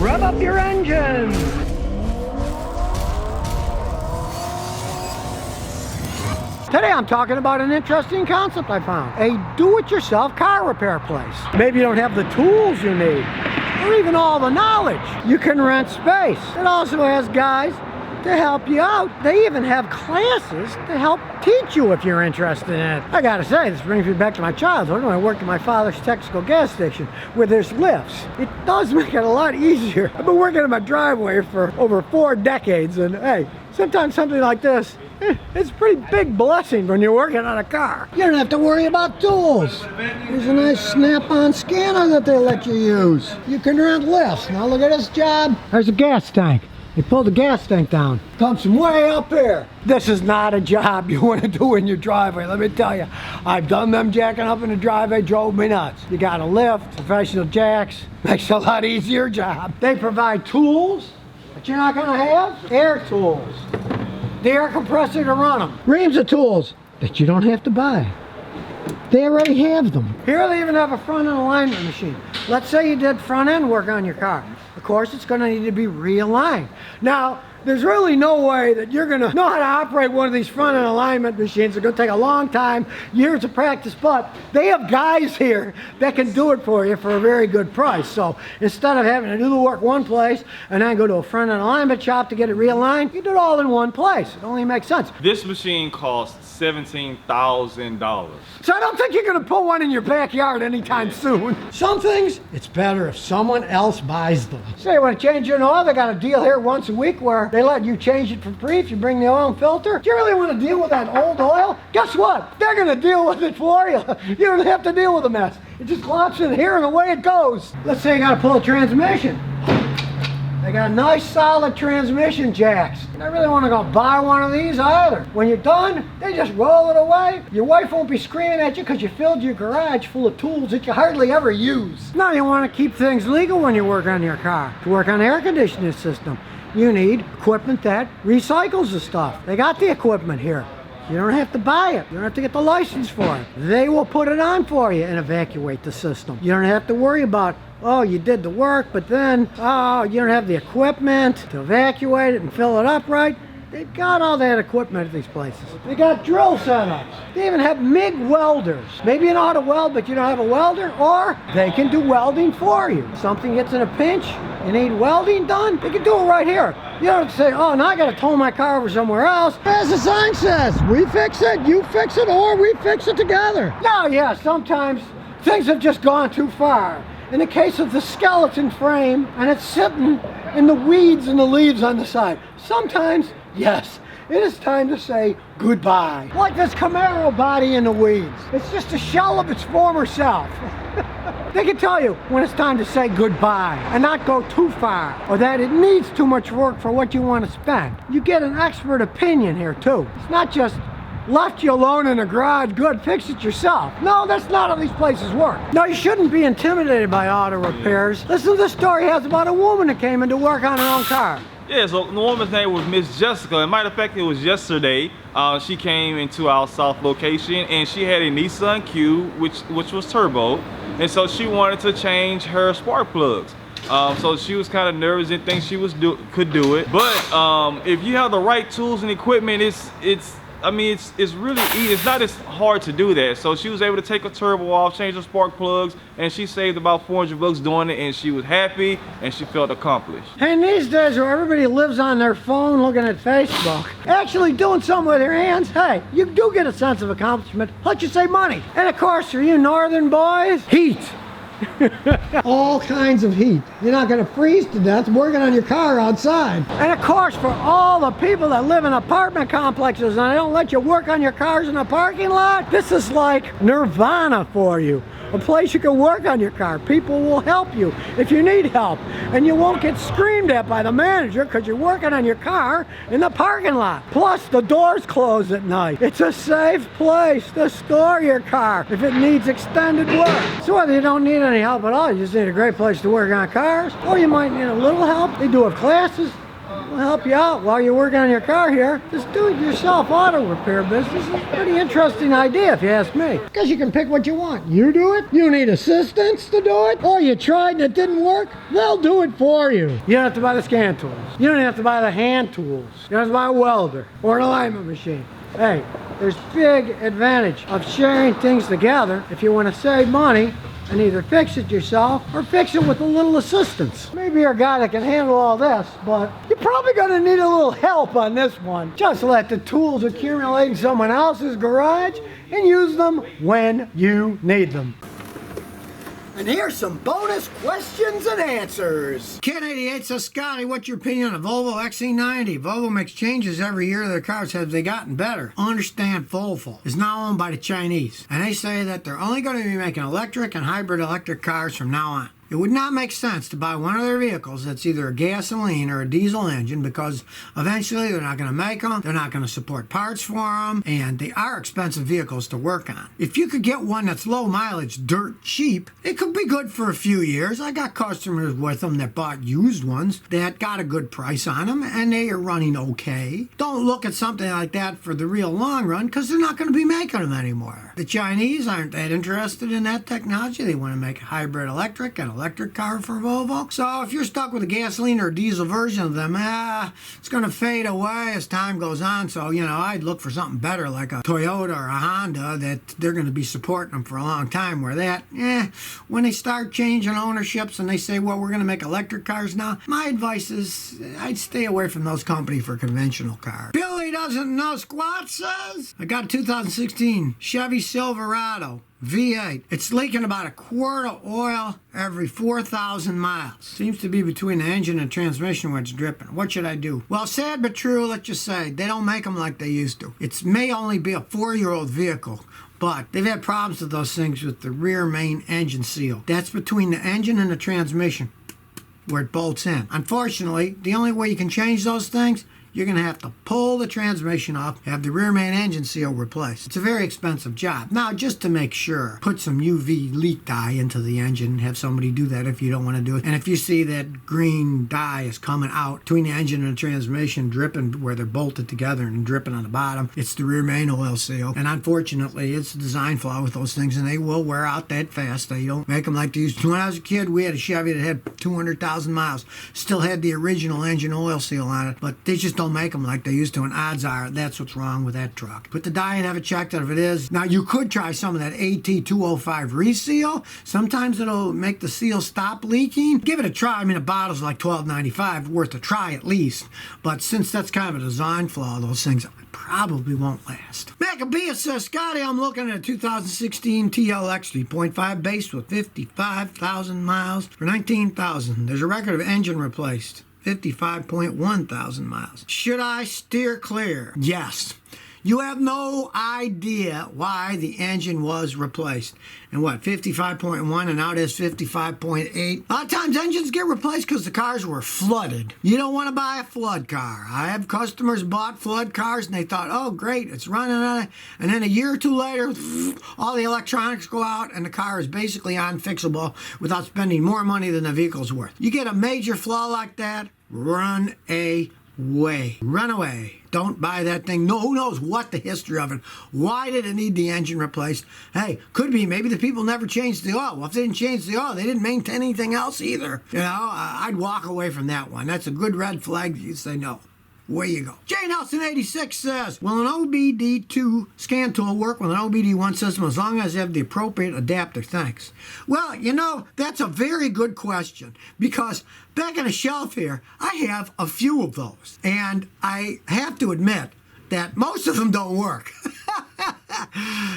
Rev up your engines. Today I'm talking about an interesting concept I found. A do-it-yourself car repair place. Maybe you don't have the tools you need, or even all the knowledge. You can rent space. It also has guys to help you out. They even have classes to help teach you if you're interested in it. I gotta say, this brings me back to my childhood when I worked at my father's Texaco gas station where there's lifts. It does make it a lot easier. I've been working in my driveway for over 4 decades, and hey, sometimes something like this, it's a pretty big blessing when you're working on a car. You don't have to worry about tools. There's a nice snap-on scanner that they let you use. You can rent lifts. Now look at this job. There's a gas tank. They pulled the gas tank down. Comes from way up here. This is not a job you want to do in your driveway, let me tell you. I've done them jacking up in the driveway, drove me nuts. You got a lift, professional jacks, makes it a lot easier job. They provide tools that you're not gonna have. Air tools, the air compressor to run them. Reams of tools that you don't have to buy. They already have them. Here they even have a front end alignment machine. Let's say you did front end work on your car. Of course, it's going to need to be realigned. Now, there's really no way that you're going to know how to operate one of these front end alignment machines. It's going to take a long time, years of practice, but they have guys here that can do it for you for a very good price. So instead of having to do the work one place and then go to a front end alignment shop to get it realigned, you do it all in one place. It only makes sense. This machine costs $17,000. So I don't think you're going to put one in your backyard anytime soon. Some things, it's better if someone else buys them. Say you want to change your oil, they got a deal here once a week where they let you change it for free if you bring the oil and filter. Do you really want to deal with that old oil? Guess what? They're going to deal with it for you. You don't have to deal with the mess. It just glops in here and away it goes. Let's say you got to pull a transmission. They got nice solid transmission jacks. You don't really want to go buy one of these either. When you're done, they just roll it away. Your wife won't be screaming at you because you filled your garage full of tools that you hardly ever use. Now you want to keep things legal when you work on your car. To work on the air conditioning system, you need equipment that recycles the stuff. They got the equipment here. You don't have to buy it. You don't have to get the license for it. They will put it on for you and evacuate the system. You don't have to worry about, oh, you did the work, but then, oh, you don't have the equipment to evacuate it and fill it up right. They've got all that equipment at these places. They got drill setups. They even have MIG welders. Maybe you know how to weld, but you don't have a welder, or they can do welding for you. Something gets in a pinch, you need welding done, they can do it right here. You don't have to say, oh, now I got to tow my car over somewhere else. As the sign says, we fix it, you fix it, or we fix it together. Now, yeah, sometimes things have just gone too far. In the case of the skeleton frame, and it's sitting in the weeds and the leaves on the side. Sometimes, yes, it is time to say goodbye. Like this Camaro body in the weeds. It's just a shell of its former self. They can tell you when it's time to say goodbye and not go too far, or that it needs too much work for what you want to spend. You get an expert opinion here too. It's not just left you alone in a garage, good, fix it yourself. No, that's not how these places work. No, you shouldn't be intimidated by auto repairs. Listen to the story he has about a woman that came in to work on her own car. Yeah, so the woman's name was Miss Jessica. As a matter of fact, it was yesterday. She came into our south location and she had a Nissan Cube, which was turbo. And so she wanted to change her spark plugs. So she was kind of nervous and think she could do it. But if you have the right tools and equipment, it's really easy. It's not as hard to do that. So she was able to take a turbo off, change the spark plugs, and she saved about $400 doing it, and she was happy and she felt accomplished. Hey, in these days where everybody lives on their phone looking at Facebook, actually doing something with their hands, hey, you do get a sense of accomplishment. Let you save money. And of course, for you northern boys, heat. All kinds of heat. You're not going to freeze to death working on your car outside. And of course, for all the people that live in apartment complexes and they don't let you work on your cars in a parking lot, this is like nirvana for you. A place you can work on your car. People will help you if you need help. And you won't get screamed at by the manager because you're working on your car in the parking lot. Plus, the doors close at night. It's a safe place to store your car if it needs extended work. So whether you don't need any help at all, you just need a great place to work on cars, or you might need a little help. They do have classes. We'll help you out while you're working on your car here. This do-it-yourself auto repair business is a pretty interesting idea if you ask me. Because you can pick what you want. You do it, you need assistance to do it, or you tried and it didn't work, they'll do it for you. You don't have to buy the scan tools. You don't have to buy the hand tools. You don't have to buy a welder or an alignment machine. Hey, there's big advantage of sharing things together if you want to save money and either fix it yourself or fix it with a little assistance. Maybe you're a guy that can handle all this, but you're probably going to need a little help on this one. Just let the tools accumulate in someone else's garage and use them when you need them. And here's some bonus questions and answers. Kid88 says, Scotty, what's your opinion on the Volvo XC90? Volvo makes changes every year to their cars. Have they gotten better? Understand Volvo is now owned by the Chinese, and they say that they're only going to be making electric and hybrid electric cars from now on. It would not make sense to buy one of their vehicles that's either a gasoline or a diesel engine because eventually they're not going to make them, they're not going to support parts for them, and they are expensive vehicles to work on. If you could get one that's low mileage, dirt cheap, it could be good for a few years. I got customers with them that bought used ones that got a good price on them, and they are running okay. Don't look at something like that for the real long run because they're not going to be making them anymore. The Chinese aren't that interested in that technology. They want to make a hybrid electric and electric car for Volvo. So if you're stuck with a gasoline or a diesel version of them, it's going to fade away as time goes on. So, I'd look for something better like a Toyota or a Honda that they're going to be supporting them for a long time. Where that, when they start changing ownerships and they say, well, we're going to make electric cars now, my advice is I'd stay away from those companies for conventional cars. Billy doesn't know squat says, I got a 2016 Chevy Silverado V8. It's leaking about a quart of oil every 4,000 miles. Seems to be between the engine and transmission where it's dripping. What should I do? Well, sad but true, let's just say, they don't make them like they used to. It may only be a 4-year-old vehicle, but they've had problems with those things with the rear main engine seal. That's between the engine and the transmission where it bolts in. Unfortunately, the only way you can change those things, you're going to have to pull the transmission off, have the rear main engine seal replaced. It's a very expensive job. Now, just to make sure, put some UV leak dye into the engine. Have somebody do that if you don't want to do it. And if you see that green dye is coming out between the engine and the transmission, dripping where they're bolted together and dripping on the bottom, it's the rear main oil seal. And unfortunately, it's a design flaw with those things, and they will wear out that fast. They don't make them like they used to. When I was a kid, we had a Chevy that had 200,000 miles. Still had the original engine oil seal on it, but they just don't make them like they used to, and odds are that's what's wrong with that truck. Put the dye and have it checked out if it is. Now, you could try some of that AT205 reseal. Sometimes it'll make the seal stop leaking. Give it a try. I mean, a bottle's like $12.95, worth a try at least. But since that's kind of a design flaw, those things probably won't last. Maccabea says, Scotty, I'm looking at a 2016 TLX 3.5 base with 55,000 miles for $19,000. There's a record of engine replaced. 55.1 thousand miles. Should I steer clear? Yes. You have no idea why the engine was replaced. And 55.1 and now it is 55.8. A lot of times engines get replaced because the cars were flooded. You don't want to buy a flood car. I have customers bought flood cars and they thought, oh great, it's running on it. And then a year or two later, all the electronics go out and the car is basically unfixable without spending more money than the vehicle's worth. You get a major flaw like that, run away. Run away. Don't buy that thing. No, who knows what the history of it. Why did it need the engine replaced? Hey, could be maybe the people never changed the oil. Well, if they didn't change the oil, they didn't maintain anything else either. I'd walk away from that one. That's a good red flag. You say no. Where you go. Jay Nelson 86 says, will an OBD2 scan tool work with an OBD1 system as long as you have the appropriate adapter? Thanks. Well, that's a very good question because back on the shelf here, I have a few of those. And I have to admit that most of them don't work.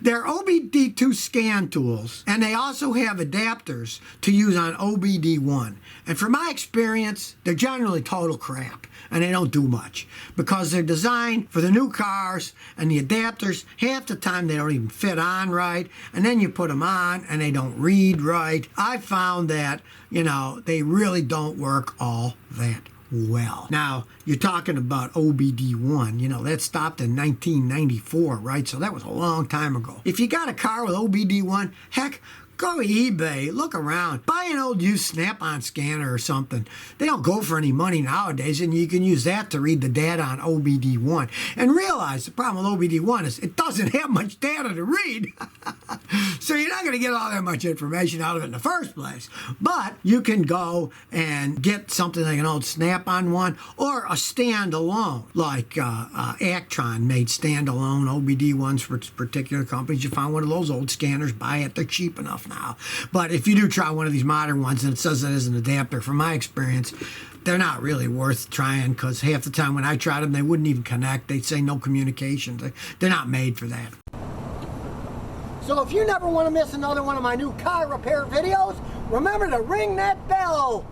They're OBD2 scan tools, and they also have adapters to use on OBD1. And from my experience, they're generally total crap, and they don't do much because they're designed for the new cars, and the adapters, half the time they don't even fit on right, and then you put them on, and they don't read right. I found that, they really don't work all that well. Now, you're talking about OBD1, that stopped in 1994, right? So that was a long time ago. If you got a car with OBD1, heck, Go to eBay, look around, buy an old used Snap-on scanner or something. They don't go for any money nowadays, and you can use that to read the data on OBD1. And realize the problem with OBD1 is it doesn't have much data to read. So you're not going to get all that much information out of it in the first place. But you can go and get something like an old Snap-on one or a standalone, like Actron made standalone OBD ones for particular companies. You find one of those old scanners, buy it. They're cheap enough now. But if you do try one of these modern ones and it says it is an adapter, from my experience, they're not really worth trying, because half the time when I tried them, they wouldn't even connect. They'd say no communication. They're not made for that. So if you never want to miss another one of my new car repair videos, remember to ring that bell.